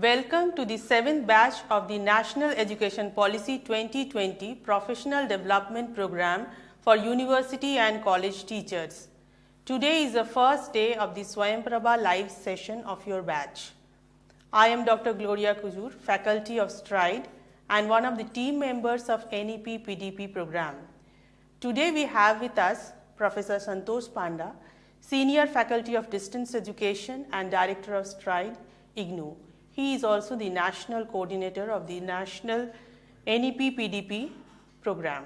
Welcome to the 7th batch of the National Education Policy 2020 Professional Development Program for University and College Teachers. Today is the first day of the Swayamprabha live session of your batch. I am Dr. Gloria Kujur, Faculty of Stride and one of the team members of NEP PDP program. Today we have with us Professor Santosh Panda, Senior Faculty of Distance Education and Director of Stride, IGNOU. He is also the National Coordinator of the National NEP PDP program.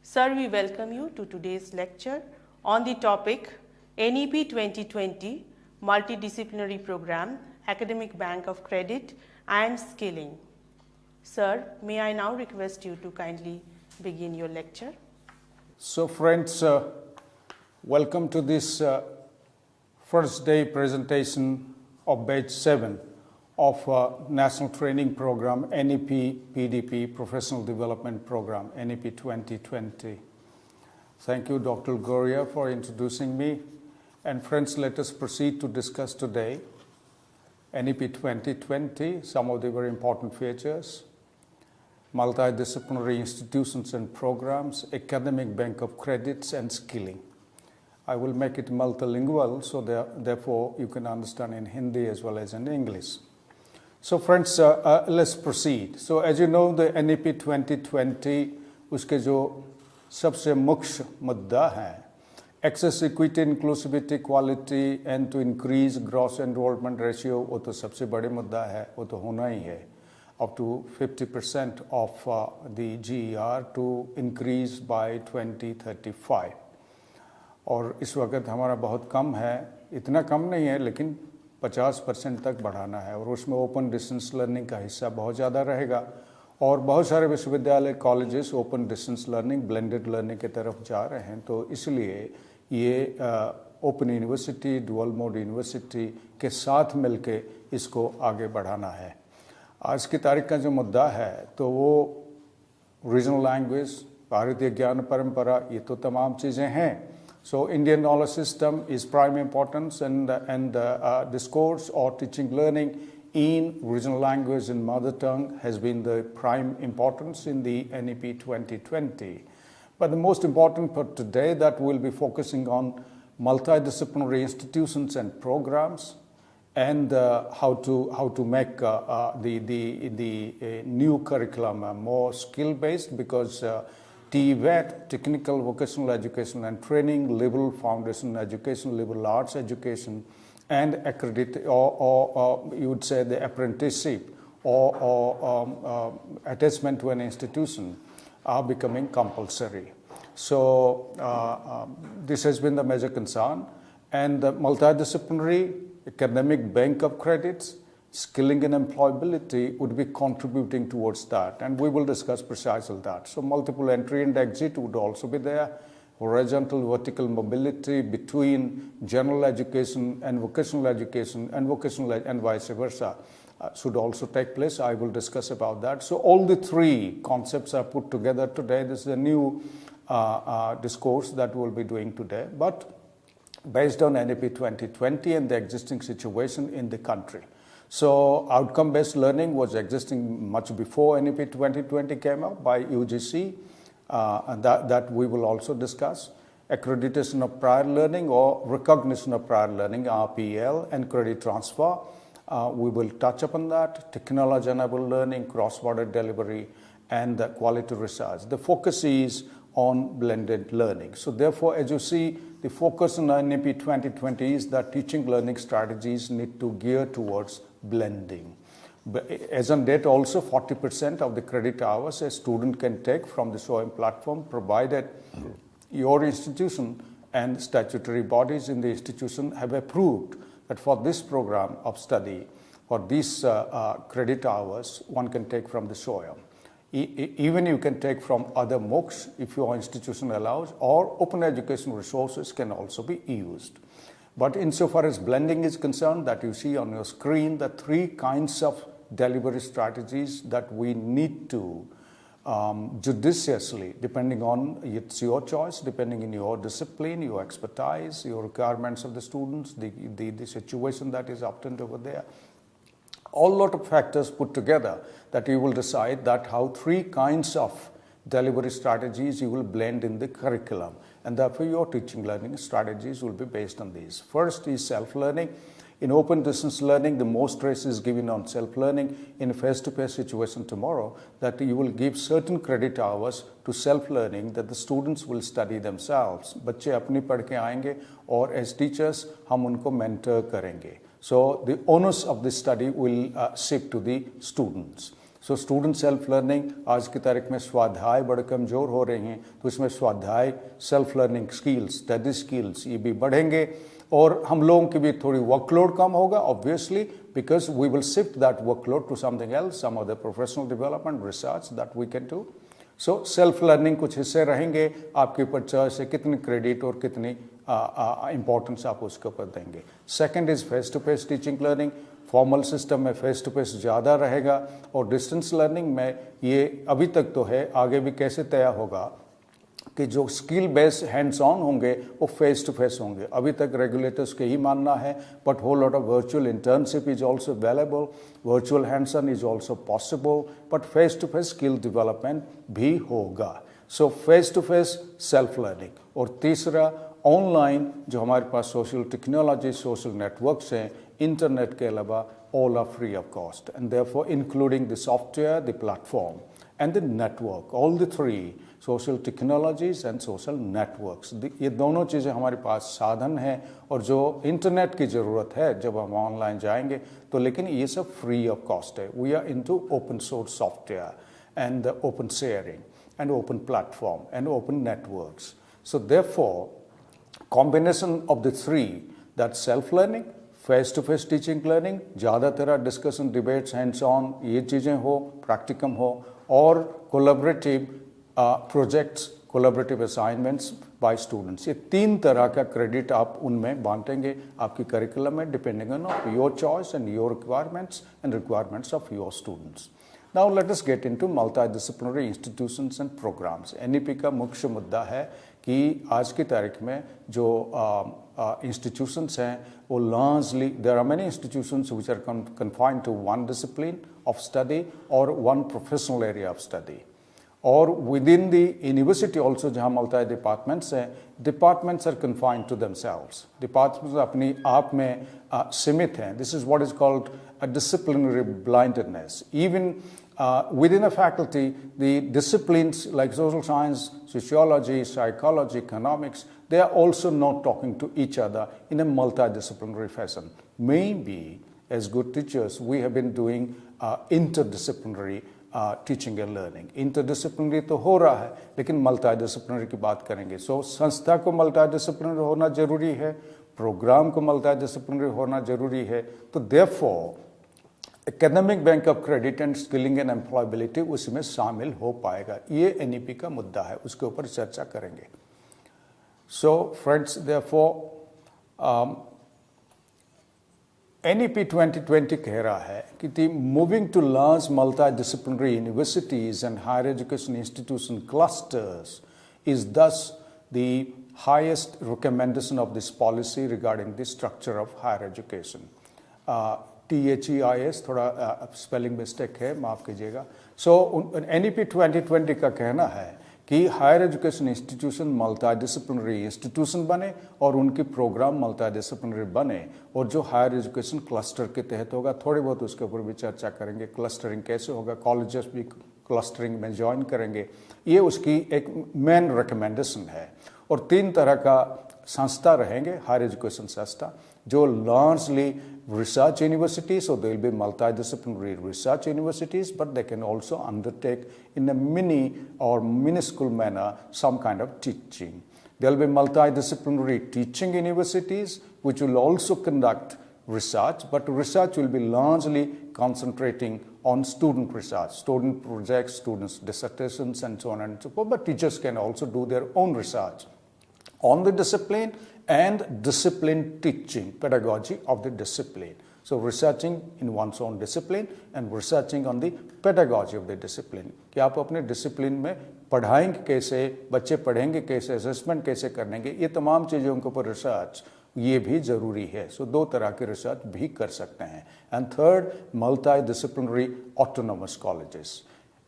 Sir, we welcome you to today's lecture on the topic NEP 2020 Multidisciplinary Program, Academic Bank of Credit and Skilling. Sir, may I now request you to kindly begin your lecture? So friends, welcome to this first day presentation of batch 7 of National Training Program, NEP PDP Professional Development Program, NEP 2020. Thank you, Dr. Gloria, for introducing me. And friends, let us proceed to discuss today NEP 2020, some of the very important features, multidisciplinary institutions and programs, academic bank of credits and skilling. I will make it multilingual, so therefore you can understand in Hindi as well as in English. So friends, let's proceed. So as you know, the NEP 2020, उसके जो सबसे मुख्य मुद्दा है, access, equity, inclusivity, quality, and to increase gross enrollment ratio, वो तो सबसे बड़े मुद्दा है, वो तो होना ही है, up to 50% of the GER to increase by 2035. और इस वक्त हमारा बहुत कम है, इतना कम नहीं है, लेकिन 50% तक बढ़ाना है और उसमें ओपन डिस्टेंस लर्निंग का हिस्सा बहुत ज़्यादा रहेगा और बहुत सारे विश्वविद्यालय colleges open distance learning blended learning की तरफ जा रहे हैं, तो इसलिए ये open university dual mode university के साथ मिलके इसको आगे बढ़ाना है। आज की तारीख का जो मुद्दा है तो वो रीजनल लैंग्वेज, भारतीय ज्ञान परंपरा, ये तो तमाम चीज़ें हैं। So Indian knowledge system is prime importance and discourse or teaching learning in regional language and mother tongue has been the prime importance in the NEP 2020. But the most important part today that we'll be focusing on multidisciplinary institutions and programs and how to make the new curriculum more skill-based because TVET, Technical Vocational Education and Training, Liberal Foundation Education, Liberal Arts Education, and accredited, or you would say the apprenticeship or attachment to an institution are becoming compulsory. So this has been the major concern, and the multidisciplinary academic bank of credits, skilling and employability would be contributing towards that, and we will discuss precisely that. So multiple entry and exit would also be there. Horizontal, vertical mobility between general education and vocational education and vice versa should also take place. I will discuss about that. So all the three concepts are put together today. This is a new discourse that we'll be doing today, but based on NEP 2020 and the existing situation in the country. So outcome-based learning was existing much before NEP 2020 came out by UGC, and that we will also discuss. Accreditation of prior learning or recognition of prior learning, RPL, and credit transfer. We will touch upon that. Technology-enabled learning, cross-border delivery, and quality research. The focus is on blended learning. So therefore, as you see, the focus on NEP 2020 is that teaching learning strategies need to gear towards blending. But as on date, also 40% of the credit hours a student can take from the SWAYAM platform, provided your institution and statutory bodies in the institution have approved that for this program of study, for these credit hours, one can take from the SWAYAM. Even you can take from other MOOCs if your institution allows, or open education resources can also be used. But insofar as blending is concerned, that you see on your screen, the three kinds of delivery strategies that we need to judiciously, depending on, it's your choice, depending on your discipline, your expertise, your requirements of the students, the situation that is obtained over there. all lot of factors put together that you will decide that how three kinds of delivery strategies you will blend in the curriculum, and therefore your teaching learning strategies will be based on these. First is self-learning. In open distance learning, the most stress is given on self-learning. In a face-to-face situation tomorrow, that you will give certain credit hours to self-learning, that the students will study themselves. बच्चे अपनी पढ़ के आएंगे और as teachers हम उनको mentor करेंगे. So the onus of the study will shift to the students. So student self-learning, आज की तारीख में स्वाध्याय बड़े कमज़ोर हो रही हैं, तो इसमें स्वाध्याय self-learning skills, study skills ये भी बढ़ेंगे और हम लोगों की भी थोड़ी वर्कलोड कम होगा obviously, because we will shift that workload to something else, some other professional development, research that we can do. So self-learning कुछ हिस्से रहेंगे, आपके ऊपर चॉइस है कितनी क्रेडिट और कितनी इम्पोर्टेंस आप उसके ऊपर देंगे. Second is face to face teaching learning. Formal system में फेस टू फेस ज़्यादा रहेगा और डिस्टेंस लर्निंग में ये अभी तक तो है, आगे भी कैसे तय होगा कि जो स्किल बेस्ड हैंड्स ऑन होंगे वो फेस टू फेस होंगे. अभी तक रेगुलेटर्स के ही मानना है, but whole lot of virtual internship is also available, virtual hands on is also possible, but face to face skill development भी होगा. So face to face self learning. और तीसरा ऑनलाइन, जो हमारे पास सोशल टेक्नोलॉजी, सोशल नेटवर्क्स हैं, internet के अलावा all are free of cost, and therefore including the software, the platform and the network, all the three, social technologies and social networks. ये दोनों चीज़ें हमारे पास साधन हैं और जो इंटरनेट की ज़रूरत है जब हम ऑनलाइन जाएंगे तो, लेकिन ये सब फ्री ऑफ कॉस्ट है. We are into open source software and open sharing and open platform and open networks. So therefore combination of the three, that self-learning, face-to-face teaching learning, ज़्यादातर डिस्कशन डिबेट्स हैंड्स ऑन ये चीज़ें हो, practicum हो, और collaborative projects, collaborative assignments by students. ये तीन तरह का क्रेडिट आप उनमें बांटेंगे आपकी करिकुलम में, depending on your choice and your requirements and requirements of your students. Now let us get into multidisciplinary institutions and programs. NEP का मुख्य मुद्दा है कि आज की तारीख में जो institutions हैं वो largely, there are many institutions which are confined to one discipline of study or one professional area of study. और within the university also जहाँ multi departments हैं, departments are confined to themselves. Departments अपनी आप में सीमित हैं. This is what is called a disciplinary blindness. Even within a faculty, the disciplines like social science, sociology, psychology, economics, they are also not talking to each other in a multidisciplinary fashion. Maybe as good teachers, we have been doing interdisciplinary teaching and learning. Interdisciplinary तो हो रहा है, लेकिन multidisciplinary की बात करेंगे. सो संस्था को मल्टीडिसिप्लिनरी होना जरूरी है, प्रोग्राम को मल्टीडिसिप्लिनरी होना जरूरी है. तो therefore academic bank of credit and skilling and employability उसमें शामिल हो पाएगा. ये एनईपी का मुद्दा है, उसके ऊपर चर्चा करेंगे. सो फ्रेंड्स, देयरफॉर NEP 2020 कह रहा है कि the moving to large multidisciplinary universities and higher education institution clusters is thus the highest recommendation of this policy regarding the structure of higher education. THEIS थोड़ा स्पेलिंग मिस्टेक है, माफ़ कीजिएगा. सो NEP 2020 का कहना है कि higher education institution multidisciplinary institution बने और उनकी प्रोग्राम मल्टीडिसिप्लिनरी बने, और जो हायर एजुकेशन क्लस्टर के तहत होगा, थोड़ी बहुत उसके ऊपर भी चर्चा करेंगे. क्लस्टरिंग कैसे होगा, कॉलेजेस भी क्लस्टरिंग में ज्वाइन करेंगे, ये उसकी एक मेन रिकमेंडेशन है. और तीन तरह का संस्था रहेंगे हायर एजुकेशन संस्था, जो largely research universities, so there will be multidisciplinary research universities, but they can also undertake in a mini or minuscule manner some kind of teaching. There will be multidisciplinary teaching universities which will also conduct research, but research will be largely concentrating on student research, student projects, students' dissertations and so on and so forth, but teachers can also do their own research on the discipline and discipline teaching, pedagogy of the discipline. So researching in one's own discipline and researching on the pedagogy of the discipline. कि आप अपने discipline में पढ़ाएंगे कैसे, बच्चे पढ़ेंगे कैसे, assessment कैसे करेंगे, ये तमाम चीज़ों के ऊपर research ये भी ज़रूरी है। सो दो तरह की रिसर्च भी कर सकते हैं। And third, multi disciplinary autonomous colleges.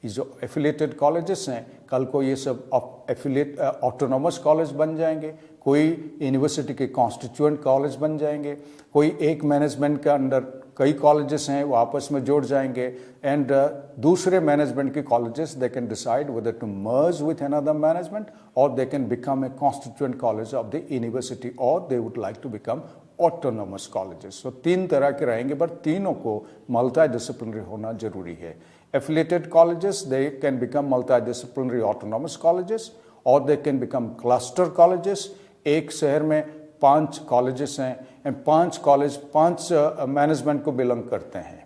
ये जो एफिलेटेड कॉलेजेस हैं, कल को ये सब एफिलेट ऑटोनोमस कॉलेज बन जाएंगे, कोई यूनिवर्सिटी के कॉन्स्टिट्यूएंट कॉलेज बन जाएंगे, कोई एक मैनेजमेंट के अंडर कई कॉलेजेस हैं वो आपस में जुड़ जाएंगे, एंड दूसरे मैनेजमेंट के colleges they can decide whether to merge with another management और they can become a constituent college of the university और they would like to become autonomous colleges. So तीन तरह के रहेंगे, पर तीनों को मल्टी डिसिप्लिनरी होना जरूरी है। Affiliated colleges, they can become multidisciplinary autonomous colleges or they can become cluster colleges. एक शहर में 5 कॉलेजेस हैं एंड 5 कॉलेज 5 मैनेजमेंट को बिलोंग करते हैं,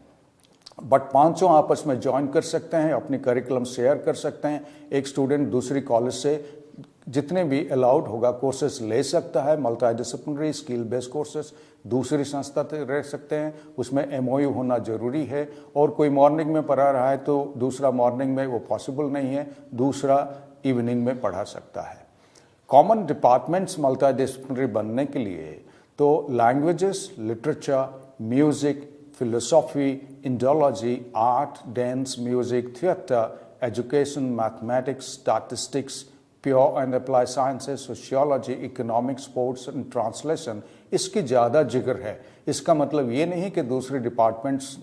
बट पांचों आपस में ज्वाइन कर सकते हैं, अपनी करिकुलम शेयर कर सकते हैं। एक स्टूडेंट दूसरी कॉलेज से जितने भी अलाउड होगा कोर्सेज ले सकता है, multi disciplinary skill based courses दूसरी संस्था से रह सकते हैं, उसमें MOU होना जरूरी है। और कोई मॉर्निंग में पढ़ा रहा है तो दूसरा मॉर्निंग में वो पॉसिबल नहीं है, दूसरा इवनिंग में पढ़ा सकता है। कॉमन डिपार्टमेंट्स मल्टी डिसिप्लिनरी बनने के लिए तो languages, literature, music, philosophy, Indology, art, dance, music, theatre, education, mathematics, statistics, pure and apply sciences, sociology, economics, sports and translation, इसकी ज़्यादा जिक्र है। इसका मतलब ये नहीं कि दूसरे डिपार्टमेंट्स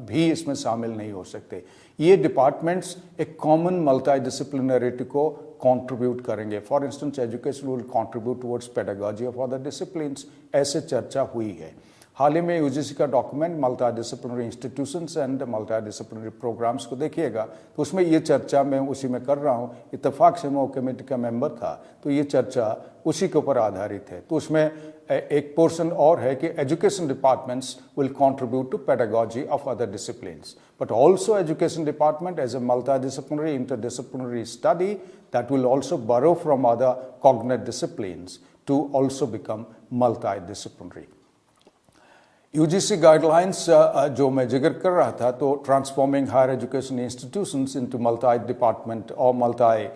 भी इसमें शामिल नहीं हो सकते। ये डिपार्टमेंट्स एक कॉमन मल्टी डिसिप्लिनरिटी को कंट्रीब्यूट करेंगे। For instance education will contribute towards pedagogy of other disciplines, ऐसे चर्चा हुई है। हाल ही में UGC का document multi disciplinary institutions and multi disciplinary programmes को देखिएगा तो उसमें ये चर्चा मैं उसी में कर रहा हूँ। इत्तेफाक से मैं वो कमेटी का मेंबर था तो ये चर्चा उसी के ऊपर आधारित है। तो उसमें एक पोर्शन और है कि education departments will contribute to pedagogy of other disciplines, but also education department as a multi disciplinary interdisciplinary study that will also borrow from other cognitive disciplines to also become multi disciplinary. UGC guidelines जो मैं जिक्र कर रहा था, तो transforming higher education institutions into multi department और multi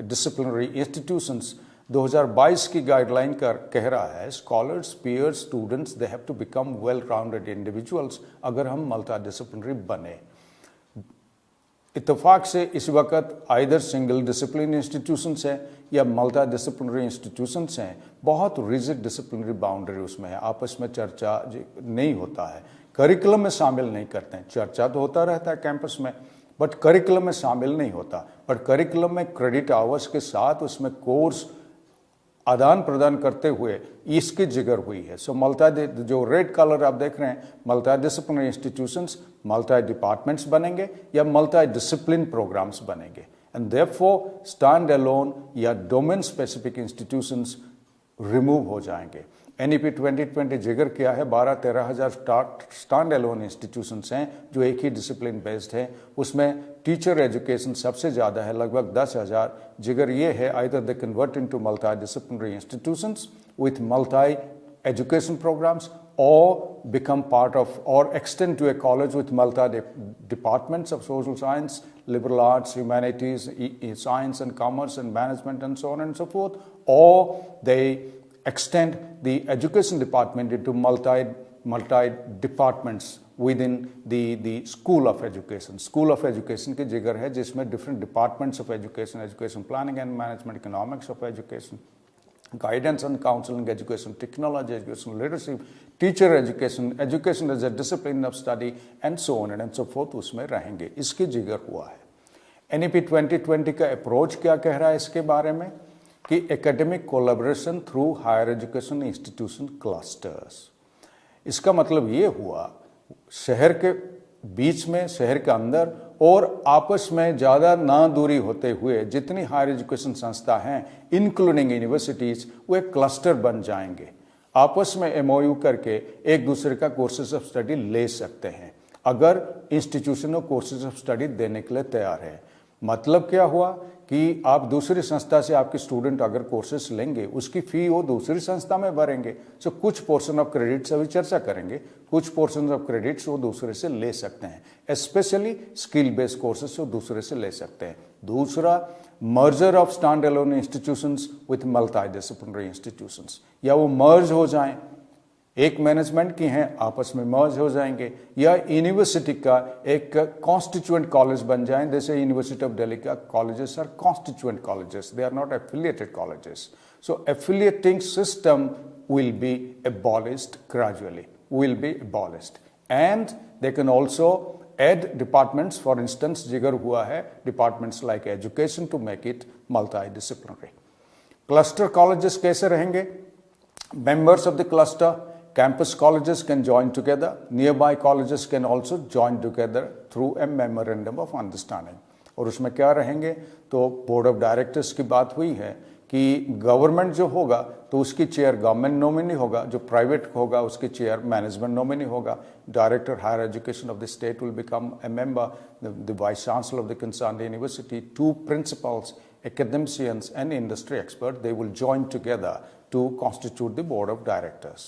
disciplinary institutions 2022 की guideline कह रहा है scholars, peers, students they have to become well rounded individuals अगर हम मल्टी डिसिप्लिनरी बने। इत्तेफाक से इस वक्त आइदर सिंगल डिसिप्लिन इंस्टीट्यूशंस हैं या मल्टी डिसिप्लिनरी इंस्टीट्यूशंस हैं, बहुत रिजिड डिसिप्लिनरी बाउंड्री उसमें है, आपस में चर्चा नहीं होता है, करिकुलम में शामिल नहीं करते हैं। चर्चा तो होता रहता है कैंपस में, बट करिकुलम में शामिल नहीं होता। बट करिकुलम में क्रेडिट आवर्स के साथ उसमें कोर्स आदान प्रदान करते हुए इसकी जिक्र हुई है। सो मल्टी, जो रेड कलर आप देख रहे हैं, multi disciplinary institutions multi departments बनेंगे या मल्टी डिसिप्लिन प्रोग्राम्स बनेंगे, एंड देयरफॉर स्टैंड अलोन या डोमेन स्पेसिफिक इंस्टीट्यूशंस रिमूव हो जाएंगे। NEP 2020 जिक्र किया है 12-13 हज़ार स्टैंड अलोन इंस्टीट्यूशंस हैं जो एक ही डिसिप्लिन बेस्ड है। उसमें टीचर एजुकेशन सबसे ज़्यादा है, लगभग 10,000। जिक्र ये है either they convert into multi disciplinary institutions with multi education programmes or become part of or extend to a college with multi departments of social science, liberal arts, humanities, science and commerce and management and so on and so forth, or they extend the education department into multi departments within the school of education. School of education की जिगर है जिसमें different departments of education, education planning and management, economics of education, guidance and counseling, education technology, education literacy, teacher education, education as a discipline of study and so on and so forth उसमें रहेंगे। इसकी जिगर हुआ है। NEP 2020 का approach क्या कह रहा है इसके बारे में कि academic collaboration through higher education institution clusters. इसका मतलब ये हुआ शहर के बीच में, शहर के अंदर और आपस में ज़्यादा ना दूरी होते हुए जितनी हायर एजुकेशन संस्था हैं इंक्लूडिंग यूनिवर्सिटीज़, वो एक क्लस्टर बन जाएंगे। आपस में MOU करके एक दूसरे का कोर्सेज ऑफ स्टडी ले सकते हैं अगर इंस्टीट्यूशनल कोर्सेज ऑफ स्टडी देने के लिए तैयार है। मतलब क्या हुआ कि आप दूसरी संस्था से आपके स्टूडेंट अगर कोर्सेस लेंगे उसकी फ़ी वो दूसरी संस्था में भरेंगे। सो कुछ पोर्शन ऑफ क्रेडिट्स अभी चर्चा करेंगे, कुछ पोर्शन ऑफ क्रेडिट्स वो दूसरे से ले सकते हैं। स्पेशली स्किल बेस्ड कोर्सेस वो दूसरे से ले सकते हैं। दूसरा, merger of stand alone institutions with multi disciplinary institutions, या वो मर्ज हो जाएं, एक मैनेजमेंट की हैं आपस में मर्ज हो जाएंगे, या यूनिवर्सिटी का एक कॉन्स्टिट्यूएंट कॉलेज बन जाएं। जैसे यूनिवर्सिटी ऑफ दिल्ली का colleges are constituent colleges, they are not affiliated colleges. So affiliating system will be abolished gradually, will be abolished, and they can also add departments. For instance, जिगर हुआ है departments like education to make it multidisciplinary. Cluster colleges कैसे रहेंगे? Members of the cluster, campus colleges can join together. Nearby colleges can also join together through a memorandum of understanding. और उसमें क्या रहेंगे? तो बोर्ड ऑफ डायरेक्टर्स की बात हुई है कि गवर्नमेंट जो होगा तो उसकी चेयर गवर्नमेंट नॉमिनी होगा, जो प्राइवेट होगा उसकी चेयर मैनेजमेंट नॉमिनी होगा। Director higher education of the state will become a member, the vice chancellor of the concerned university, two principals, academicians and industry experts, they will join together to constitute the board of directors.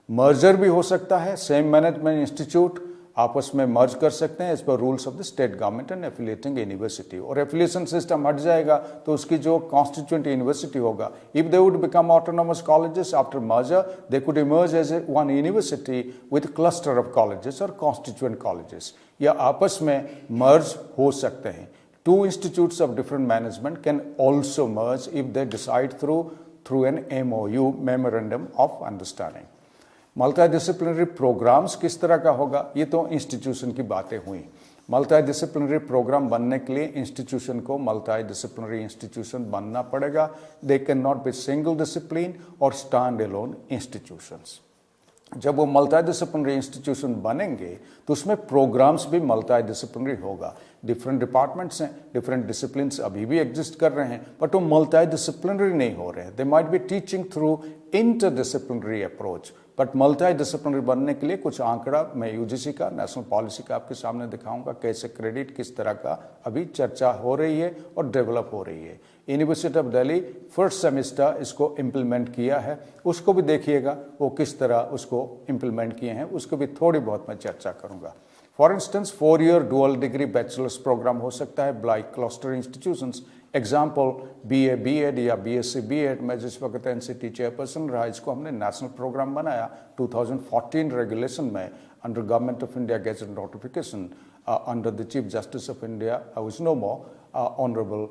Merger भी हो सकता है, same management institute आपस में मर्ज कर सकते हैं as per rules of the state government and affiliating university. और एफिलिएशन सिस्टम हट जाएगा तो उसकी जो कॉन्स्टिट्यूएंट यूनिवर्सिटी होगा, if they would become autonomous colleges after merger, they could emerge as a one university with cluster of colleges और constituent colleges, या आपस में मर्ज हो सकते हैं। Two institutes of different management can also merge if they decide through an MOU, memorandum of understanding. Multidisciplinary programmes किस तरह का होगा? ये तो इंस्टीट्यूशन की बातें हुई। मल्टीडिसिप्लिनरी प्रोग्राम बनने के लिए इंस्टीट्यूशन को मल्टीडिसिप्लिनरी इंस्टीट्यूशन बनना पड़ेगा। They can not be single discipline और स्टैंड अलोन इंस्टीट्यूशंस। जब वो मल्टीडिसिप्लिनरी इंस्टीट्यूशन बनेंगे तो उसमें प्रोग्राम्स भी मल्टीडिसिप्लिनरी होगा। डिफरेंट डिपार्टमेंट्स हैं, डिफरेंट डिसिप्लिन्स अभी भी एग्जिस्ट कर रहे हैं, बट वो मल्टीडिसिप्लिनरी नहीं हो रहे हैं। They might be teaching through interdisciplinary approach, but multidisciplinary बनने के लिए कुछ आंकड़ा मैं यूजीसी का, नेशनल पॉलिसी का आपके सामने दिखाऊंगा, कैसे क्रेडिट किस तरह का अभी चर्चा हो रही है और डेवलप हो रही है। University of Delhi first semester इसको इम्प्लीमेंट किया है, उसको भी देखिएगा वो किस तरह उसको इम्प्लीमेंट किए हैं, उसको भी थोड़ी बहुत मैं चर्चा करूंगा। For instance 4-year dual degree bachelors programme हो सकता है like cluster institutions. Example BA B.Ed या BSc B.Ed। मैं जिस वक्त NCT चेयरपर्सन रहा, इसको हमने नेशनल प्रोग्राम बनाया 2014 रेगुलेशन में under government of India gazette notification under the chief justice of India was no more honourable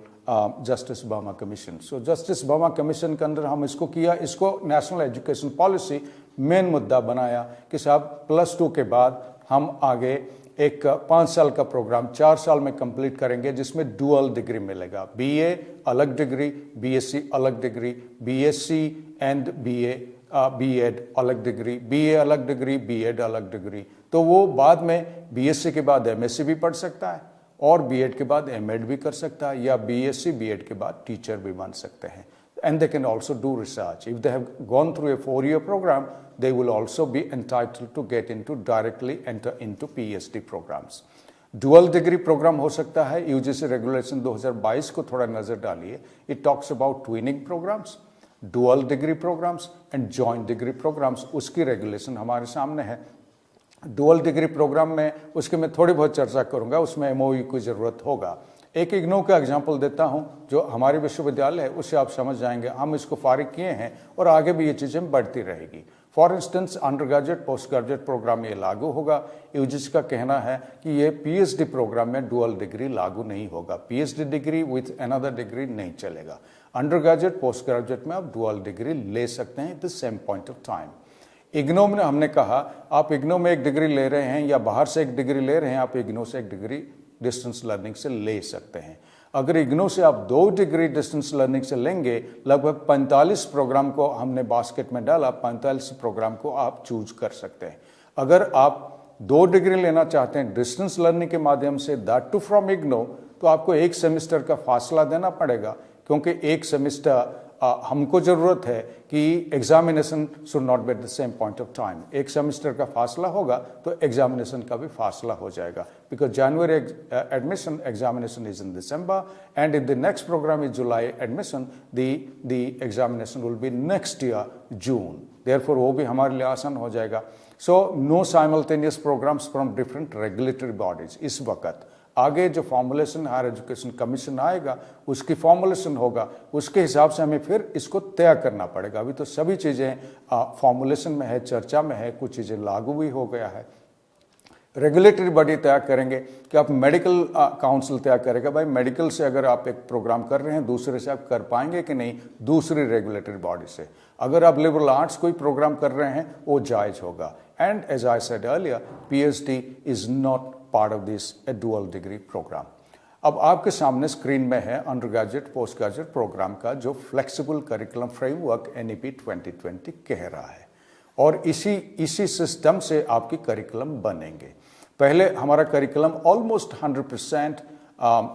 justice Verma commission. So justice Verma commission के अंदर हम इसको किया, इसको नेशनल एजुकेशन पॉलिसी मेन मुद्दा बनाया कि साहब +2 के बाद हम आगे एक 5 साल का प्रोग्राम 4 साल में कंप्लीट करेंगे जिसमें डुअल डिग्री मिलेगा। BA अलग डिग्री, BSc अलग डिग्री, BSc एंड B.Ed अलग डिग्री, BA अलग डिग्री, B.Ed अलग डिग्री। तो वो बाद में BSc के बाद MSc भी पढ़ सकता है और B.Ed के बाद M.Ed भी कर सकता है, या BSc B.Ed के बाद टीचर भी बन सकते हैं। And they can also do research. If they have gone through a 4-year program, they will also be entitled to get into directly enter into PhD programs. Dual degree program हो सकता है। UGC regulation 2022 को थोड़ा नजर डालिए। It talks about twinning programs, dual degree programs and joint degree programs। उसकी regulation हमारे सामने है। डुअल डिग्री प्रोग्राम में उसके मैं थोड़ी बहुत चर्चा करूंगा, उसमें MOU की जरूरत होगा। एक इग्नू का एग्जाम्पल देता हूं जो हमारे विश्वविद्यालय है, उससे आप समझ जाएंगे। हम इसको फारिग किए हैं और आगे भी ये चीज़ें बढ़ती रहेगी। For instance undergraduate postgraduate programme ये लागू होगा। यूजीसी का कहना है कि ये PhD प्रोग्राम में डुअल डिग्री लागू नहीं होगा। PhD degree with another degree नहीं चलेगा। अंडर ग्रेजुएट पोस्ट ग्रेजुएट में आप डुअल डिग्री ले सकते हैं at the same point of time. IGNOU में हमने कहा आप इग्नो में एक डिग्री ले रहे हैं या बाहर से एक डिग्री ले रहे हैं, आप इग्नो से एक डिग्री डिस्टेंस लर्निंग से ले सकते हैं। अगर इग्नो से आप 2 डिग्री डिस्टेंस लर्निंग से लेंगे, लगभग 45 प्रोग्राम को हमने बास्केट में डाला, 45 प्रोग्राम को आप चूज कर सकते हैं। अगर आप 2 डिग्री लेना चाहते हैं डिस्टेंस लर्निंग के माध्यम से, दैट टू फ्रॉम इग्नो, तो आपको 1 सेमेस्टर का फासला देना पड़ेगा, क्योंकि 1 सेमेस्टर हमको ज़रूरत है कि examination should not be at the same point of time. एक सेमेस्टर का फासला होगा तो एग्जामिनेशन का भी फासला हो जाएगा, because January admission examination is in December and in the next programme is July admission, the examination will be next year June, therefore वो भी हमारे लिए आसान हो जाएगा। So no simultaneous programmes from different regulatory bodies. इस वक्त आगे जो फॉर्मुलेशन हायर एजुकेशन कमीशन आएगा उसकी फॉर्मुलेशन होगा, उसके हिसाब से हमें फिर इसको तय करना पड़ेगा। अभी तो सभी चीज़ें फॉर्मुलेशन में है, चर्चा में है, कुछ चीज़ें लागू भी हो गया है। रेगुलेटरी बॉडी तय करेंगे कि आप मेडिकल काउंसिल तय करेगा, भाई मेडिकल से अगर आप एक प्रोग्राम कर रहे हैं दूसरे से आप कर पाएंगे कि नहीं, दूसरी रेगुलेटरी बॉडी से। अगर आप लिबरल आर्ट्स कोई प्रोग्राम कर रहे हैं वो जायज़ होगा। And as I said earlier, PhD is not part of this a dual degree programme. अब आपके सामने स्क्रीन में है undergraduate postgraduate programme का जो फ्लेक्सिबल करिकुलम फ्रेमवर्क NEP 2020 कह रहा है, और इसी सिस्टम से आपकी करिकुलम बनेंगे। पहले हमारा curriculum almost 100%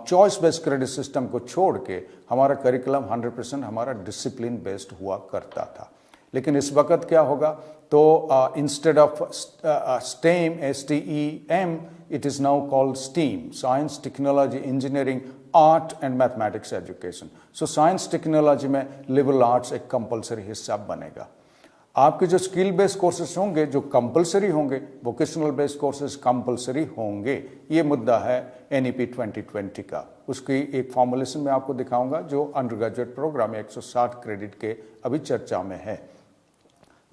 choice based credit system को छोड़ के हमारा करिकुलम 100% हमारा डिसिप्लिन बेस्ड हुआ करता था। लेकिन इस वक्त क्या होगा, तो instead of STEM, STEM, it is now called STEAM, Science, Technology, Engineering, Art and Mathematics Education. So Science, Technology में liberal arts एक compulsory हिस्सा बनेगा। आपके जो स्किल बेस्ड कोर्सेज होंगे जो कंपलसरी होंगे, वोकेशनल बेस्ड कोर्सेज कंपलसरी होंगे, ये मुद्दा है NEP 2020 का। उसकी एक फॉर्मुलेशन में आपको दिखाऊंगा जो अंडर ग्रेजुएट प्रोग्राम 160 क्रेडिट के अभी चर्चा में है।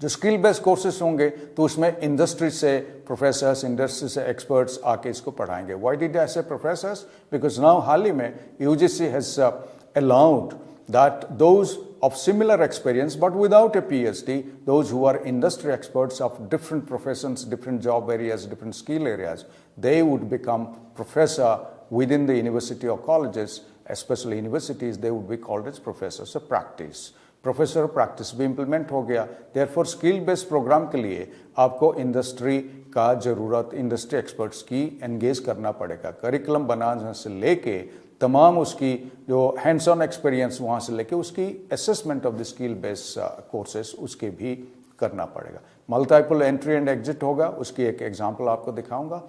जो स्किल बेस्ड कोर्सेज होंगे तो उसमें इंडस्ट्री से प्रोफेसर्स, इंडस्ट्री से एक्सपर्ट्स आके इसको पढ़ाएंगे। व्हाई डिड आई से प्रोफेसर्स? बिकॉज नाउ हाल ही में UGC has allowed that those of similar experience but without a PhD, those who are industry experts of different professions, different job areas, different skill areas, they would become professor within the university or colleges, especially universities, they would be called as professors of practice. Professor of practice भी implement हो गया। Therefore skill based programme के लिए आपको industry का ज़रूरत, industry experts की engage करना पड़ेगा। करिकुलम बनाने से लेके तमाम उसकी जो हैंड्स ऑन एक्सपीरियंस वहाँ से लेके उसकी assessment of the skill based courses उसके भी करना पड़ेगा। मल्टीपल एंट्री एंड एग्जिट होगा, उसकी एक एग्जांपल आपको दिखाऊंगा।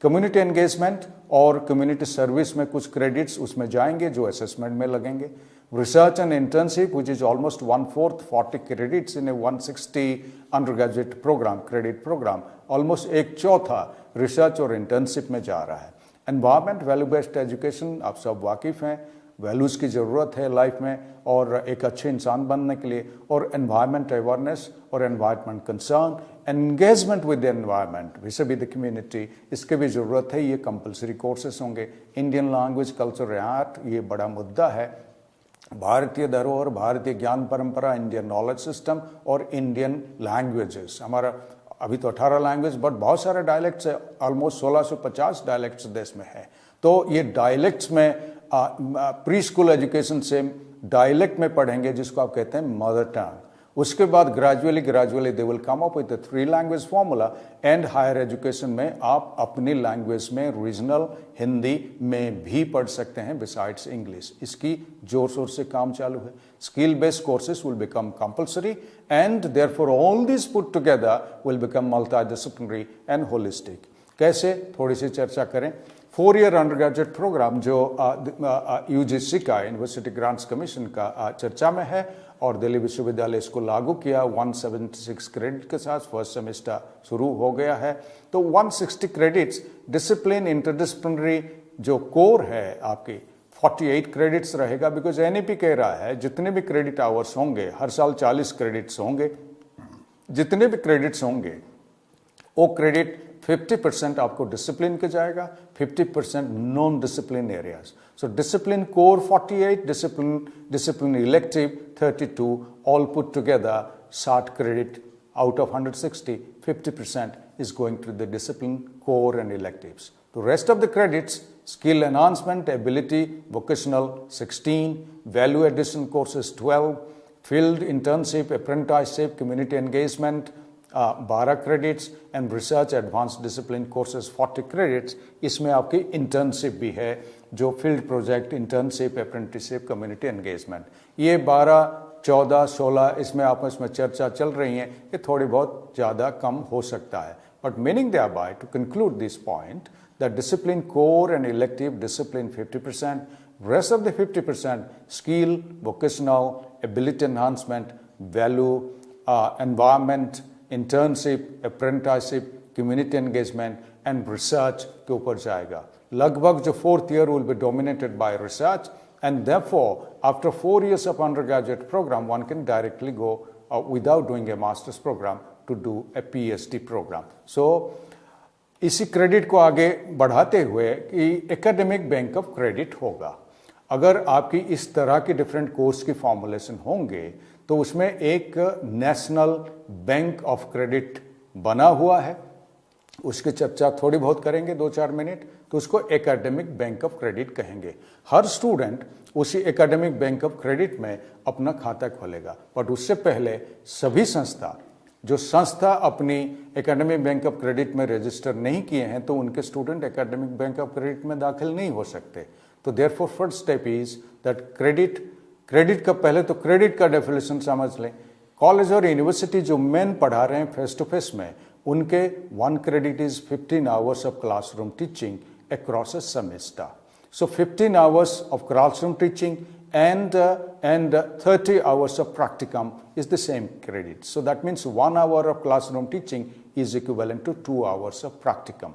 कम्युनिटी एंगेजमेंट और कम्युनिटी सर्विस में कुछ क्रेडिट्स उसमें जाएंगे जो असेसमेंट में लगेंगे। Research and internship which is almost 1/4 40 credits in a 160 undergraduate programme, credit programme, almost 1/4 research और इंटर्नशिप में जा रहा है। एनवायरमेंट, वैल्यू बेस्ड एजुकेशन, आप सब वाकिफ़ हैं, वैल्यूज़ की ज़रूरत है लाइफ में और एक अच्छे इंसान बनने के लिए, और एनवायरमेंट अवेयरनेस और environment concern, engagement with the environment विस बी द कम्युनिटी, इसके भी ज़रूरत है। ये कंपलसरी कोर्सेस होंगे। इंडियन लैंग्वेज, कल्चर, आर्ट, ये बड़ा मुद्दा है। भारतीय धरोहर, भारतीय ज्ञान परंपरा, इंडियन नॉलेज सिस्टम और इंडियन लैंग्वेजेस। हमारा अभी तो 18 लैंग्वेज बट बहुत सारे डायलेक्ट्स है, ऑलमोस्ट 1650 डायलेक्ट्स देश में है। तो ये डायलेक्ट्स में प्री स्कूल एजुकेशन से डायलेक्ट में पढ़ेंगे जिसको आप कहते हैं मदर टंग। उसके बाद gradually they will come up with 3 language formula, and higher education में आप अपनी लैंग्वेज में रीजनल हिंदी में भी पढ़ सकते हैं बिसाइड्स इंग्लिश। इसकी जोर शोर से काम चालू है। Skill based courses will become compulsory and therefore all this put together will become multidisciplinary and holistic. कैसे, थोड़ी सी चर्चा करें। 4 ईयर अंडर ग्रेजुएट प्रोग्राम जो UGC का, यूनिवर्सिटी ग्रांट्स कमीशन का चर्चा में है और दिल्ली विश्वविद्यालय इसको लागू किया 176 क्रेडिट के साथ। फर्स्ट सेमेस्टर शुरू हो गया है। तो 160 क्रेडिट्स डिसिप्लिन इंटरडिसिप्लिनरी जो कोर है आपकी 48 क्रेडिट्स रहेगा, बिकॉज NEP कह रहा है जितने भी क्रेडिट आवर्स होंगे, हर साल 40 क्रेडिट्स होंगे, जितने भी क्रेडिट्स होंगे वो क्रेडिट 50% आपको डिसिप्लिन के जाएगा, 50% non discipline areas. So discipline core 48, discipline elective 32, all put together 60 credit out of 160, 50% is going to the discipline core and electives. The rest of the credits, skill enhancement, ability, vocational 16, value addition courses 12, field internship, apprenticeship, community engagement 12 credits and research advanced discipline courses 40 credits. इसमें आपकी internship भी है जो field project, internship, apprenticeship, community engagement, ये 12 14, 16 इसमें आपस में चर्चा चल रही है, ये थोड़ी बहुत ज़्यादा कम हो सकता है. But meaning thereby, to conclude this point, that discipline core and elective discipline 50%, rest of the 50% skill, vocational, ability enhancement, value, environment, internship, apprenticeship, community engagement and research के ऊपर जाएगा. लगभग जो 4th year will be dominated by research, and therefore after 4 years of undergraduate program one can directly go without doing a master's program to do a PhD program. So इसी credit को आगे बढ़ाते हुए कि एकेडमिक बैंक ऑफ क्रेडिट होगा. अगर आपकी इस तरह की डिफरेंट कोर्स की फॉर्मुलेशन होंगे तो उसमें एक नेशनल बैंक ऑफ क्रेडिट बना हुआ है, उसकी चर्चा थोड़ी बहुत करेंगे 2-4 मिनट, तो उसको एकेडमिक बैंक ऑफ क्रेडिट कहेंगे. हर स्टूडेंट उसी एकेडमिक बैंक ऑफ क्रेडिट में अपना खाता खोलेगा. बट उससे पहले सभी संस्था अपनी एकेडमिक बैंक ऑफ क्रेडिट में रजिस्टर नहीं किए हैं तो उनके student academic bank of credit में दाखिल नहीं हो सकते. तो therefore first step is that credit का पहले तो क्रेडिट का डेफिनेशन समझ लें. कॉलेज और यूनिवर्सिटी जो मेन पढ़ा रहे हैं फेस टू फेस में, उनके 1 credit is 15 hours of classroom teaching across a semester. So 15 hours of classroom teaching and 30 hours of practicum is the same credit. So that means 1 hour of classroom teaching is equivalent to 2 hours of practicum.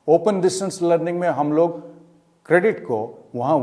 Open distance learning में हम लोग credit को वहाँ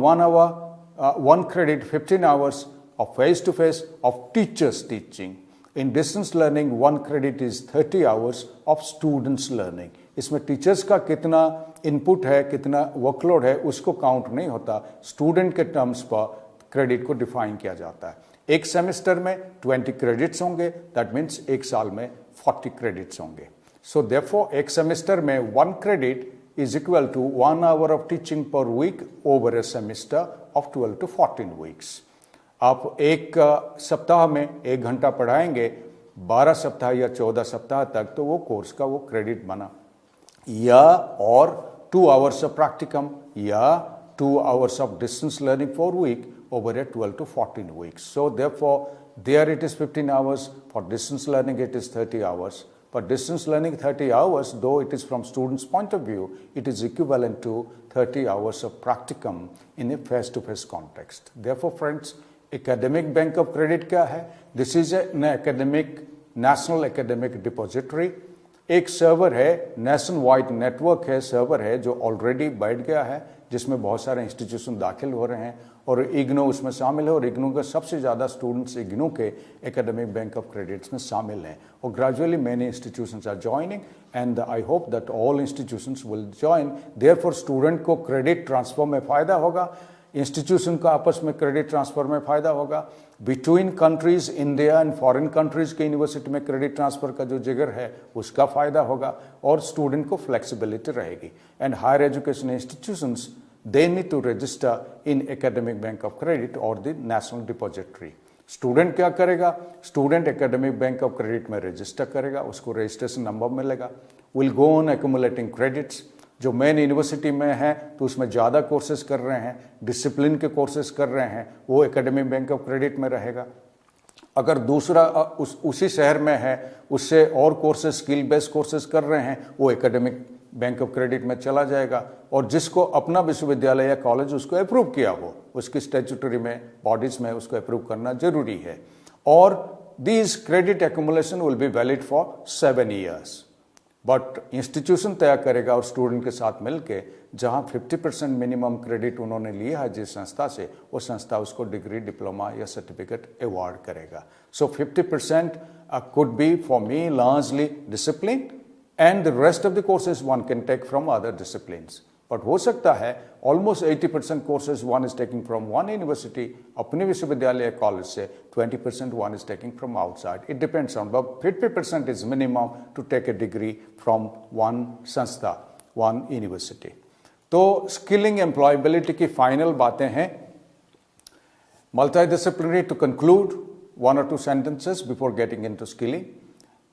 1 credit 15 hours of face to face of teachers teaching. In distance learning 1 credit is 30 hours of students learning. इसमें teachers का कितना input है, कितना वर्कलोड है, उसको काउंट नहीं होता. स्टूडेंट के टर्म्स पर क्रेडिट को डिफाइन किया जाता है. एक सेमेस्टर में 20 क्रेडिट्स होंगे, दैट मीन्स एक साल में 40 क्रेडिट्स होंगे. सो देयरफॉर एक सेमेस्टर में 1 credit is equal to 1 hour of teaching per week over a semester of 12 to 14 weeks. आप एक सप्ताह में 1 घंटा पढ़ाएंगे 12 सप्ताह या 14 सप्ताह तक, तो वो कोर्स का वो क्रेडिट बना. या और 2 hours of practicum या 2 hours of distance learning for week over a 12 to 14 weeks. So therefore there it is 15 hours, for distance learning it is 30 hours. For distance learning 30 hours, though it is from students' point of view, it is equivalent to 30 hours of practicum in a face-to-face context. Therefore friends, academic bank of credit क्या है? This is an national academic depository. एक server है, national wide network है, server है जो already बैठ गया है, जिसमें बहुत सारे इंस्टीट्यूशन दाखिल हो रहे हैं और इग्नू उसमें शामिल है. और इग्नू के सबसे ज़्यादा स्टूडेंट्स इग्नू के एकेडमिक बैंक ऑफ क्रेडिट्स में शामिल हैं. और gradually many institutions are joining and I hope that all institutions will join. Therefore student को क्रेडिट ट्रांसफर में फ़ायदा होगा, इंस्टीट्यूशन का आपस में क्रेडिट ट्रांसफर में फ़ायदा होगा. Between countries, India and foreign countries के यूनिवर्सिटी में क्रेडिट ट्रांसफर का जो जिगर है उसका फ़ायदा होगा और स्टूडेंट को फ्लेक्सिबिलिटी रहेगी. And higher education institutions they need to register in academic bank of credit और द नेशनल डिपॉजिटरी. स्टूडेंट क्या करेगा? Student academic bank of credit में रजिस्टर करेगा, उसको रजिस्ट्रेशन नंबर मिलेगा. Will go on accumulating credits. जो main university में है तो उसमें ज़्यादा कोर्सेज कर रहे हैं, डिसिप्लिन के कोर्सेज कर रहे हैं, वो एकेडमिक बैंक ऑफ क्रेडिट में रहेगा. अगर दूसरा उसी शहर में है, उससे और कोर्सेज स्किल बेस्ड कोर्सेज कर रहे हैं, वो एकेडमिक बैंक ऑफ क्रेडिट में चला जाएगा. और जिसको अपना विश्वविद्यालय या कॉलेज उसको अप्रूव किया हो, उसकी स्टैट्यूटरी में बॉडीज में उसको अप्रूव करना जरूरी है. और these credit accumulation will be valid for 7 years. But institution तय करेगा और स्टूडेंट के साथ मिलके जहां 50% मिनिमम क्रेडिट उन्होंने लिया है जिस संस्था से, वो संस्था उसको डिग्री, डिप्लोमा या सर्टिफिकेट अवार्ड करेगा. सो 50% could be for me largely discipline and the rest of the courses one can take from other disciplines. But हो सकता है almost 80% courses one is taking from one university, अपने विश्वविद्यालय या college से, 20% one is taking from outside. It depends on, but 50% is minimum to take a degree from one संस्था, one university. तो skilling employability की फाइनल बातें हैं. Multidisciplinary, to conclude, 1 or 2 sentences before getting into skilling.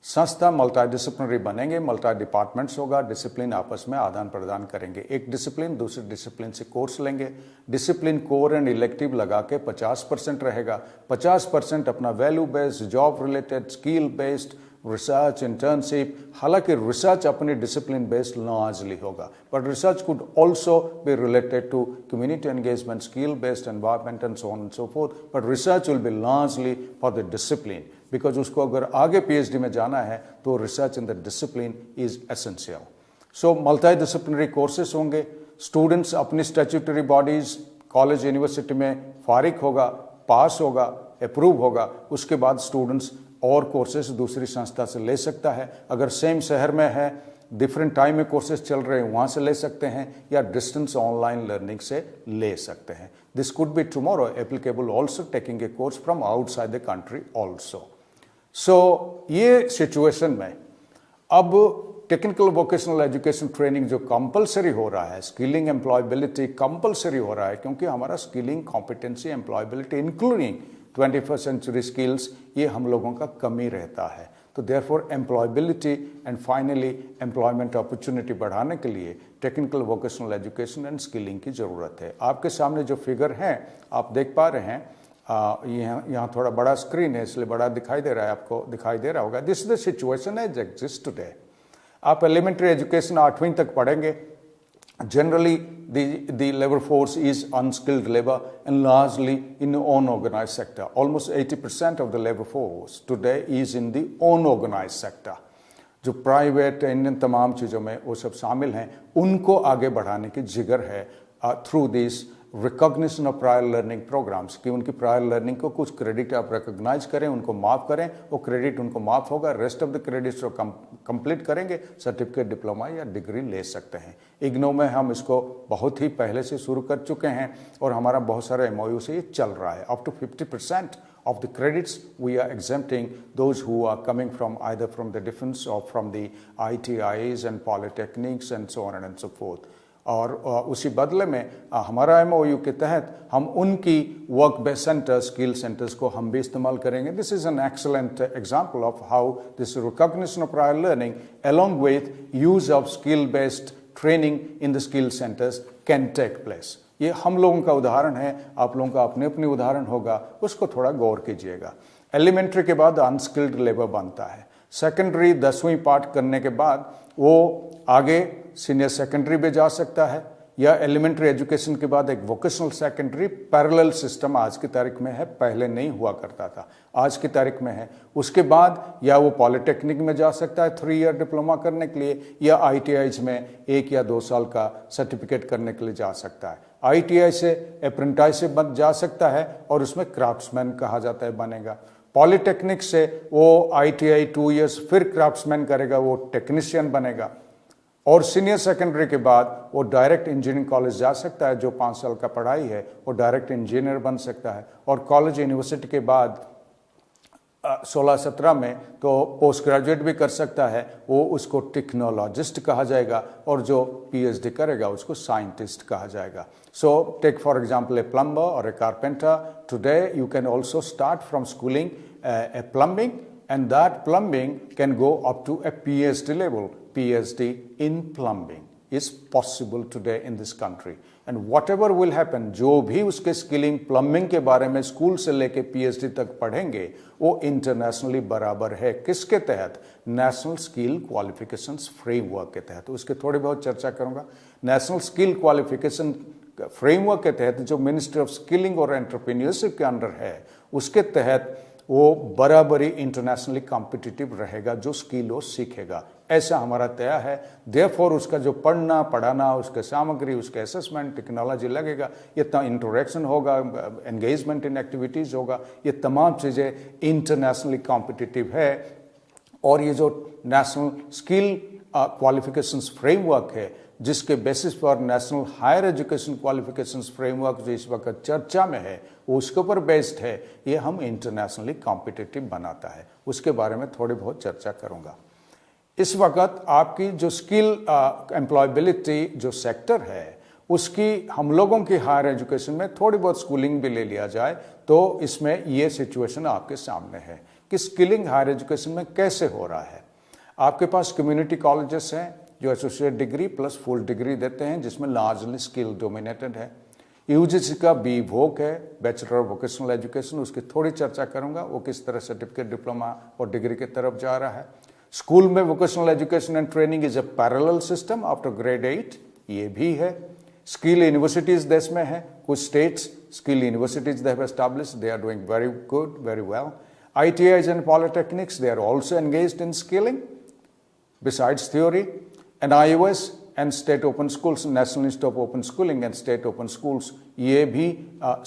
संस्था multi disciplinary बनेंगे, multi departments होगा, discipline आपस में आदान प्रदान करेंगे, एक डिसिप्लिन दूसरी डिसिप्लिन से कोर्स लेंगे, डिसिप्लिन कोर एंड इलेक्टिव लगा के 50% रहेगा, 50% अपना value based, job related, skill based, research, internship. हालांकि रिसर्च अपनी डिसिप्लिन बेस्ड लार्जली होगा, but research could also be related to community engagement, skill based environment and so on and so forth, but research will be largely for the discipline, because उसको अगर आगे PhD में जाना है तो research in the discipline is essential. So multi disciplinary courses होंगे, students अपनी statutory bodies college university में फारिग होगा, पास होगा, अप्रूव होगा, उसके बाद स्टूडेंट्स और कोर्सेस दूसरी संस्था से ले सकता है। अगर सेम शहर में है, डिफरेंट टाइम में कोर्सेज चल रहे हैं, वहाँ से ले सकते हैं, या डिस्टेंस ऑनलाइन लर्निंग से ले सकते हैं। This could be tomorrow applicable also taking a course from outside the country also. So ये सिचुएशन में अब टेक्निकल वोकेशनल एजुकेशन ट्रेनिंग जो कंपलसरी हो रहा है, स्किलिंग एम्प्लॉयबिलिटी कंपलसरी हो रहा है, क्योंकि हमारा skilling competency employability including 21st century skills ये हम लोगों का कमी रहता है। तो therefore employability and finally employment opportunity बढ़ाने के लिए technical vocational education and skilling की ज़रूरत है। आपके सामने जो फिगर हैं आप देख पा रहे हैं, यहाँ थोड़ा बड़ा स्क्रीन है इसलिए बड़ा दिखाई दे रहा है, आपको दिखाई दे रहा होगा। This is the situation as exist today. आप एलिमेंट्री एजुकेशन 8वीं तक पढ़ेंगे। Generally the labor force is unskilled labor and largely in the unorganized sector. Almost 80% of the labor force today is in the unorganized sector. जो private इन तमाम चीज़ों में वो सब शामिल हैं, उनको आगे बढ़ाने की जिगर है through this recognition of prior learning programmes, कि उनकी प्रायर लर्निंग को कुछ क्रेडिट आप रिकॉग्नाइज करें, उनको माफ़ करें, वो क्रेडिट उनको माफ़ होगा, रेस्ट ऑफ द क्रेडिट्स जो कंप्लीट करेंगे सर्टिफिकेट, डिप्लोमा या डिग्री ले सकते हैं। इग्नो में हम इसको बहुत ही पहले से शुरू कर चुके हैं और हमारा बहुत सारे एमओयू से ये चल रहा है। Up to 50% of the credits we are exempting those who are coming from either from the defense or from the ITIs and polytechnics and so on and so forth. और उसी बदले में हमारा एमओयू के तहत हम उनकी work based centre, skill centres को हम भी इस्तेमाल करेंगे। This is an excellent example of how this recognition of prior learning along with use of skill based training in the skill centers can take place. ये हम लोगों का उदाहरण है, आप लोगों का अपने अपने उदाहरण होगा, उसको थोड़ा गौर कीजिएगा। एलिमेंट्री के बाद अनस्किल्ड लेबर बनता है, सेकेंडरी 10वीं पाठ करने के बाद वो आगे सीनियर सेकेंडरी में जा सकता है, या एलिमेंट्री एजुकेशन के बाद एक वोकेशनल सेकेंडरी पैरेलल सिस्टम आज की तारीख में है, पहले नहीं हुआ करता था, आज की तारीख में है। उसके बाद या वो पॉलिटेक्निक में जा सकता है 3 ईयर डिप्लोमा करने के लिए, या ITIs में 1 या 2 साल का सर्टिफिकेट करने के लिए जा सकता है। ITI से अप्रेंटिसशिप बन जा सकता है और उसमें क्राफ्ट्समैन कहा जाता है बनेगा। पॉलिटेक्निक से वो ITI 2 ईयर्स फिर क्राफ्ट्समैन करेगा, वो टेक्नीशियन बनेगा। और सीनियर सेकेंडरी के बाद वो डायरेक्ट इंजीनियरिंग कॉलेज जा सकता है, जो 5 साल का पढ़ाई है वो डायरेक्ट इंजीनियर बन सकता है। और कॉलेज यूनिवर्सिटी के बाद 16-17 में तो पोस्ट ग्रेजुएट भी कर सकता है, वो उसको टेक्नोलॉजिस्ट कहा जाएगा, और जो PhD करेगा उसको साइंटिस्ट कहा जाएगा। So take for example a plumber और a carpenter. Today you can also start from schooling a plumbing, and that plumbing can go up to a PhD level. PhD in plumbing is possible today in this country. And whatever will happen, जो भी उसके skilling plumbing के बारे में school से लेके PhD तक पढ़ेंगे, वो इंटरनेशनली बराबर है। किसके तहत? नेशनल स्किल क्वालिफिकेशंस फ्रेमवर्क के तहत। उसके थोड़ी बहुत चर्चा करूंगा। नेशनल स्किल क्वालिफिकेशन फ्रेमवर्क के तहत जो मिनिस्ट्री ऑफ स्किलिंग और एंटरप्रेन्योरशिप के अंडर है, उसके तहत वो बराबरी इंटरनेशनली कॉम्पिटिटिव रहेगा जो स्किल वो सीखेगा, ऐसा हमारा तय है। देयरफॉर उसका जो पढ़ना पढ़ाना, उसके सामग्री, उसके असेसमेंट, टेक्नोलॉजी लगेगा, ये इंटरेक्शन होगा, एंगेजमेंट इन एक्टिविटीज़ होगा, ये तमाम चीज़ें इंटरनेशनली कॉम्पिटिटिव है। और ये जो नेशनल स्किल क्वालिफिकेशंस फ्रेमवर्क है, जिसके बेसिस पर national higher education qualifications framework जो इस वक्त चर्चा में है, वो उसके ऊपर बेस्ड है, ये हम इंटरनेशनली कॉम्पिटिटिव बनाता है। उसके बारे में थोड़ी बहुत चर्चा करूंगा। इस वक्त आपकी जो स्किल एम्प्लॉयबिलिटी जो सेक्टर है, उसकी हम लोगों की हायर एजुकेशन में थोड़ी बहुत स्कूलिंग भी ले लिया जाए तो इसमें ये सिचुएशन आपके सामने है। कि स्किलिंग हायर एजुकेशन में कैसे हो रहा है। आपके पास कम्युनिटी कॉलेजेस हैं जो associate degree plus full degree देते हैं, जिसमें लार्जली स्किल डोमिनेटेड है। यूजीसी का बी वोक है, बैचलर ऑफ वोकेशनल एजुकेशन, उसकी थोड़ी चर्चा करूंगा, वो किस तरह सर्टिफिकेट, डिप्लोमा और डिग्री की तरफ जा रहा है। स्कूल में vocational education and training is a parallel system after grade 8, ये भी है। स्किल यूनिवर्सिटीज देश में है, कुछ states skill universities they have established, they are doing very good, very well. ITIs and polytechnics, they are also engaged in skilling besides theory. And iOS and state open schools, National Institute of Open Schooling and state open schools, ये भी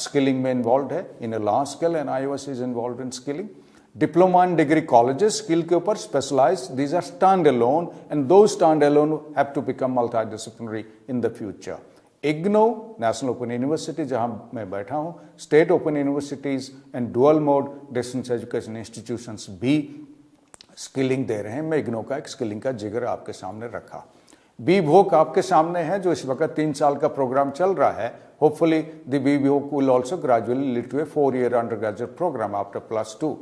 skilling में involved है in a large scale, and iOS is involved in skilling. Diploma and degree colleges skill के ऊपर specialized, these are standalone, and those standalone have to become multidisciplinary in the future. IGNO, national open university जहां मैं बैठा हूं, state open universities and dual mode distance education institutions भी skilling दे रहे हैं। मैं IGNO का एक स्किलिंग का जिगर आपके सामने रखा। बी वोक आपके सामने है, जो इस वक्त 3 साल का प्रोग्राम चल रहा है। Hopefully the B Voc will also gradually lead to a 4-year undergraduate programme after +2।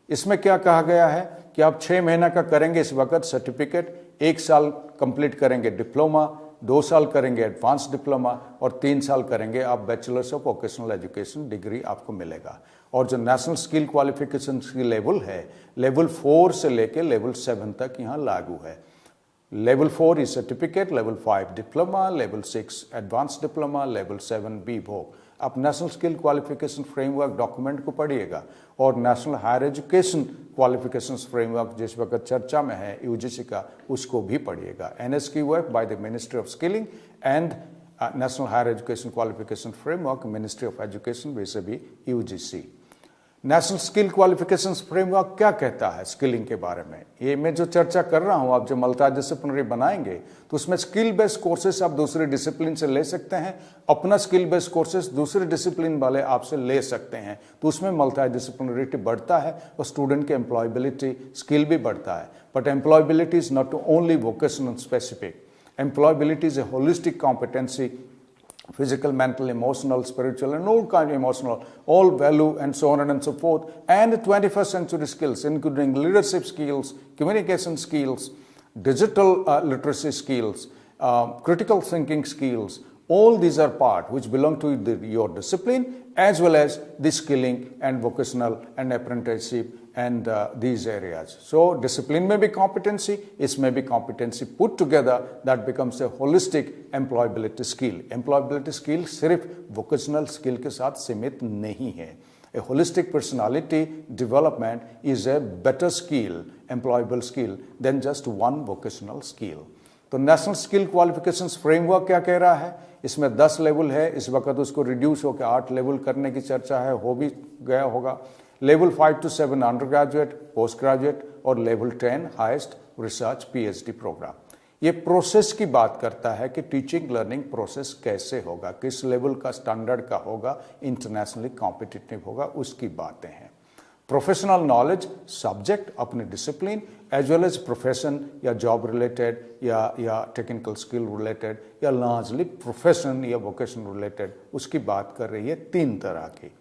इसमें क्या कहा गया है कि आप 6 महीना का करेंगे इस वक्त सर्टिफिकेट, 1 साल कंप्लीट करेंगे डिप्लोमा, 2 साल करेंगे एडवांस डिप्लोमा और 3 साल करेंगे आप bachelors of vocational education degree आपको मिलेगा। और जो नेशनल स्किल क्वालिफिकेशन की लेवल है, लेवल 4 से लेके लेवल 7 तक यहाँ लागू है। Level 4 is certificate, level 5 diploma, level 6 advance diploma, level 7 B Voc. आप national skill qualification framework document को पढ़िएगा और national higher education qualification framework जिस वक्त चर्चा में है यूजीसी का, उसको भी पढ़िएगा। NSQF by the ministry of skilling and national higher education qualification framework, ministry of education वैसे भी UGC. National skill qualification framework क्या कहता है स्किलिंग के बारे में, ये मैं जो चर्चा कर रहा हूं, आप जो मल्टीडिसिप्लिनरी बनाएंगे तो उसमें स्किल बेस्ड कोर्सेस आप दूसरे डिसिप्लिन से ले सकते हैं, अपना स्किल बेस्ड कोर्सेस दूसरे डिसिप्लिन वाले आपसे ले सकते हैं, तो उसमें मल्टीडिसिप्लिनरिटी बढ़ता है और स्टूडेंट की एम्प्लॉयबिलिटी स्किल भी बढ़ता है। But employability is not only vocational specific, employability is a holistic competency, physical, mental, emotional, spiritual, and all kind of emotional, all value and so on and so forth, and 21st century skills, including leadership skills, communication skills, digital literacy skills, critical thinking skills. All these are part which belong to your discipline as well as the skilling and vocational and apprenticeship and these areas. So discipline may be competency, इसमें भी competency put together that becomes a holistic employability skill. Employability skill सिर्फ vocational skill के साथ सीमित नहीं है. A holistic personality development is a better skill, employable skill than just one vocational skill. तो national skill qualification framework क्या कह रहा है, इसमें 10 लेवल है, इस वक्त उसको रिड्यूस होकर 8 लेवल करने की चर्चा है, हो भी गया होगा। Level 5 to 7 undergraduate, postgraduate और level 10 highest research PhD programme. ये प्रोसेस की बात करता है कि टीचिंग लर्निंग प्रोसेस कैसे होगा, किस लेवल का स्टैंडर्ड का होगा, इंटरनेशनली कॉम्पिटिटिव होगा, उसकी बातें हैं। प्रोफेशनल नॉलेज सब्जेक्ट, अपने discipline as well as profession या जॉब रिलेटेड या टेक्निकल स्किल रिलेटेड या लार्जली प्रोफेशन या वोकेशन रिलेटेड, उसकी बात कर रही है 3 तरह की।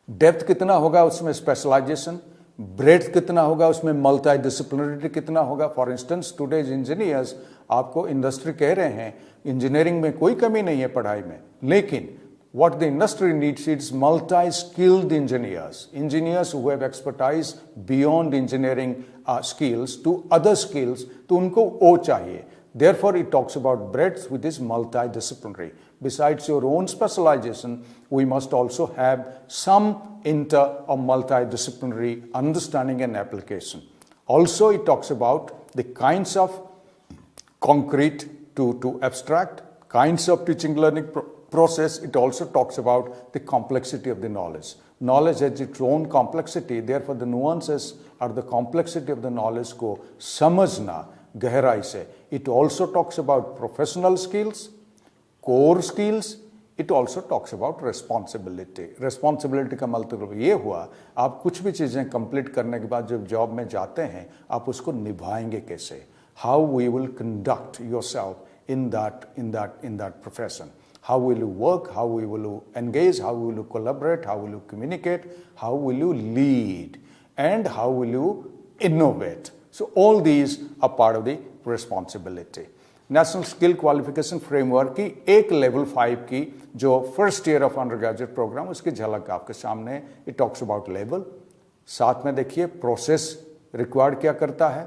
डेप्थ कितना होगा उसमें स्पेशलाइजेशन, ब्रेड्थ कितना होगा उसमें मल्टी डिसिप्लिनरिटी कितना होगा। फॉर इंस्टेंस टुडेज इंजीनियर्स, आपको इंडस्ट्री कह रहे हैं इंजीनियरिंग में कोई कमी नहीं है पढ़ाई में, लेकिन what the industry needs is multi-skilled engineers who have expertise beyond engineering skills to other skills, तो उनको वो चाहिए। Therefore, it talks about breadth which is multidisciplinary. Besides your own specialization, we must also have some inter or multidisciplinary understanding and application. Also, it talks about the kinds of concrete to abstract, kinds of teaching learning process. It also talks about the complexity of the knowledge. Knowledge has its own complexity, therefore the nuances or the complexity of the knowledge को समझना गहराई से. It also talks about professional skills, core skills. It also talks about responsibility. Responsibility का मतलब ये हुआ, आप कुछ भी चीज़ें कंप्लीट करने के बाद जब जॉब में जाते हैं, आप उसको निभाएंगे कैसे? How we will conduct yourself in that profession. How will you work? How will you engage? How will you collaborate? How will you communicate? How will you lead? and how will you innovate. So all these are part of the responsibility. National skill qualification framework की एक level 5 की जो first year of undergraduate programme, उसकी झलक आपके सामने है. It talks about level. साथ में देखिए प्रोसेस रिक्वायर्ड क्या करता है,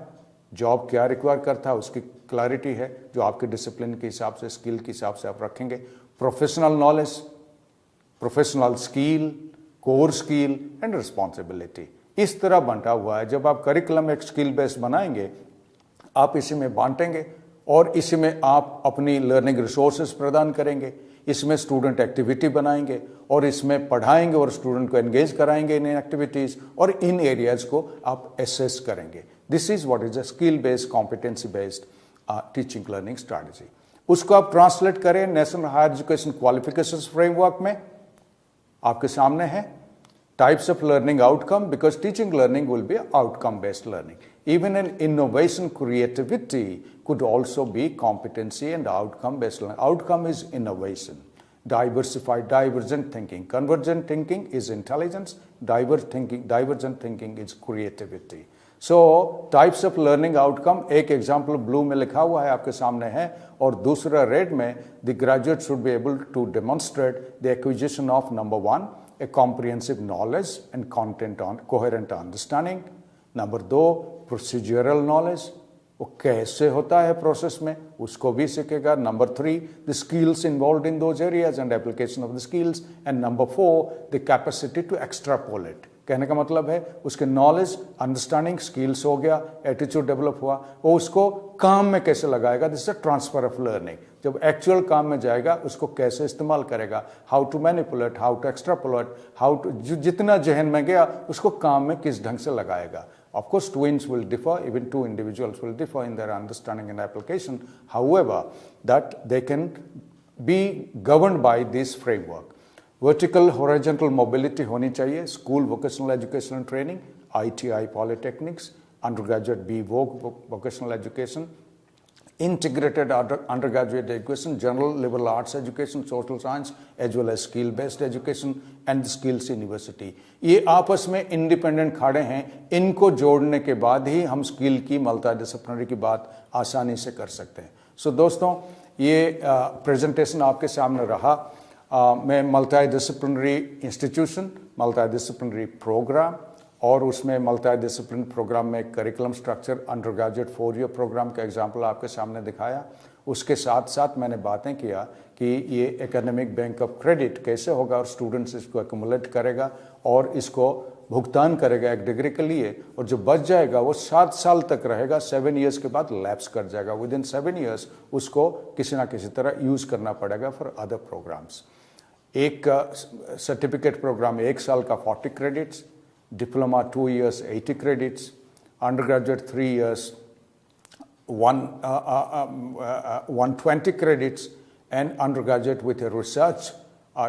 जॉब क्या रिक्वायर करता है, उसकी क्लैरिटी है जो आपके डिसिप्लिन के हिसाब से, स्किल के हिसाब से आप रखेंगे. Professional knowledge, professional skill, core skill and responsibility इस तरह बंटा हुआ है. जब आप करिकुलम एक स्किल बेस्ड बनाएंगे, आप इसी में बांटेंगे और इसी में आप अपनी लर्निंग रिसोर्सेज प्रदान करेंगे, इसमें स्टूडेंट एक्टिविटी बनाएंगे और इसमें पढ़ाएंगे और स्टूडेंट को एंगेज कराएंगे इन एक्टिविटीज़ और इन एरियाज को आप एसेस करेंगे. This is what is a skill based competency based teaching learning strategy. उसको आप ट्रांसलेट करें national higher education qualifications framework में. आपके सामने है types of learning outcome, because teaching learning will be outcome based learning. Even in innovation, creativity could also be competency and outcome based learning. Outcome is innovation. Diversified, divergent thinking. Convergent thinking is intelligence. Divergent thinking is creativity. So types of learning outcome, एक example blue में लिखा हुआ है आपके सामने है और दूसरा रेड में. The graduate should be able to demonstrate the acquisition of number 1 a comprehensive knowledge and content on coherent understanding. Number 2 procedural knowledge, वो कैसे होता है प्रोसेस में उसको भी सीखेगा. Number 3 the skills involved in those areas and application of the skills. and number 4 the capacity to extrapolate. कहने का मतलब है उसके नॉलेज, अंडरस्टैंडिंग, स्किल्स हो गया, एटीट्यूड डेवलप हुआ, वो उसको काम में कैसे लगाएगा. This is a transfer of learning. जब एक्चुअल काम में जाएगा उसको कैसे इस्तेमाल करेगा, how to manipulate, how to extrapolate, how to जितना जहन में गया उसको काम में किस ढंग से लगाएगा. Of course, twins will differ, even two individuals will differ in their understanding and application. However, that they can be governed by this framework. Vertical horizontal mobility होनी चाहिए. School vocational education and training, ITI polytechnics, under graduate vocational education, integrated undergraduate education, general liberal arts education, social science, as well as skill based education and skills university. ये आपस में independent खड़े हैं. इनको जोड़ने के बाद ही हम स्किल की मल्टी डिसिप्लिनरी की बात आसानी से कर सकते हैं. सो दोस्तों, ये प्रेजेंटेशन आपके सामने रहा. मैं multidisciplinary institution, multidisciplinary programme और उसमें मल्टी डिसिप्लिन प्रोग्राम में curriculum structure, undergraduate 4 year programme का एग्जाम्पल आपके सामने दिखाया. उसके साथ साथ मैंने बातें किया कि ये एकेडमिक बैंक ऑफ क्रेडिट कैसे होगा और स्टूडेंट्स इसको एक्यूमुलेट करेगा और इसको भुगतान करेगा एक डिग्री के लिए, और जो बच जाएगा वो 7 साल तक रहेगा. 7 ईयर्स के बाद लैप्स कर जाएगा. विद इन 7 ईयर्स उसको किसी ना किसी तरह यूज़ करना पड़ेगा फॉर अदर प्रोग्राम्स. एक सर्टिफिकेट प्रोग्राम 1 साल का 40 credits, diploma 2 years 80 credits, undergraduate 3 years 120 credits, and undergraduate with a research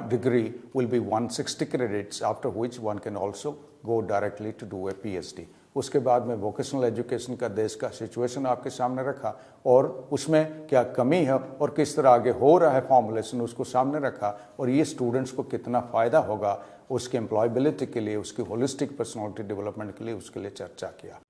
degree will be 160 credits, after which one can also go directly to do a PhD. उसके बाद में vocational education का देश का situation आपके सामने रखा और उसमें क्या कमी है और किस तरह आगे हो रहा है फॉर्मुलेशन, उसको सामने रखा और ये स्टूडेंट्स को कितना फ़ायदा होगा उसके एम्प्लॉयबिलिटी के लिए, उसकी होलिस्टिक पर्सनालिटी डेवलपमेंट के लिए, उसके लिए चर्चा किया.